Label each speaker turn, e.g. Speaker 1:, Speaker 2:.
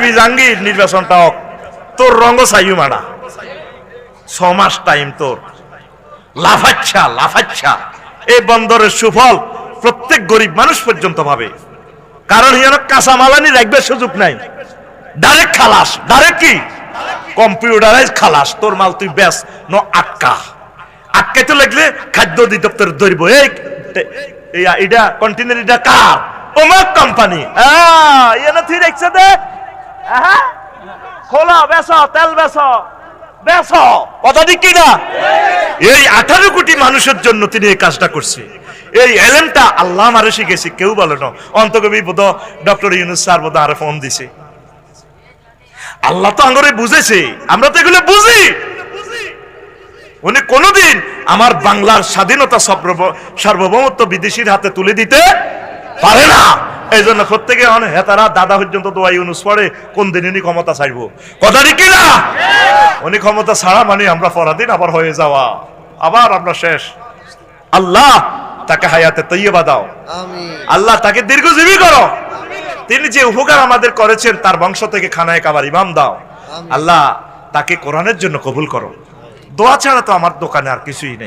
Speaker 1: বিবি জাহাঙ্গীর নির্বাচনটা হোক, তোর রঙ চাইও মারা 6 মাস টাইম তোর, লাফাচ্ছা লাফাচ্ছা। এই বন্দরের সুফল প্রত্যেক গরিব মানুষ পর্যন্ত পাবে, কারণ হিয়ানো কাঁচা মালানি রাখবে সুযোগ নাই, ডাইরেক্ট খালাস, ডাইরেক্ট কি কম্পিউটারাইজ খালাস। তোর মাল তুই বেশ নো আটকা আটকাইতে লাগলে খাদ্য অধিদপ্তর ধরবো, এইটা কন্টেনার এটা কার, অমুক কোম্পানি, এনে তুই দেখছে দে খোলা বেশ তেল বেশ বেশ, কথা ঠিক কিনা? এই 18 কোটি মানুষের জন্য তিনি এই কাজটা করছে। এই এলেমটা আল্লাহ আমারে শিখেছি, কেউ বলে না। অন্তকবি বোধ ডক্টর ইউনুস স্যার বোধ আরে ফোন দিছে, আল্লাহ তো আঙ্গরে বুঝেছে, আমরা তো এগুলো বুঝি। উনি কোনদিন আমার বাংলার স্বাধীনতা সার্বভৌমত্ব বিদেশির হাতে তুলে দিতে পারে না। এই জন্য প্রত্যেকে হেতারা দাদা পর্যন্ত দোয়া ইউনুস পড়ে, কোন দিন উনি ক্ষমতা চাইবো, কথা ঠিক কিনা? উনি ক্ষমতা ছাড়া মানে আমরা পরাধীন আবার হয়ে যাওয়া, আবার আমরা শেষ। আল্লাহ তাকে হায়াতে তৈয়বা দাও, আল্লাহ তাকে দীর্ঘজীবী করো। তিনি যে উপকার আমাদের করেছেন তার বংশ থেকে খানায় কাবার ইমাম দাও। আল্লাহ তাকে কোরআনের জন্য কবুল করো। দোয়া ছাড়া তো আমার দোকানে আর কিছুই নেই।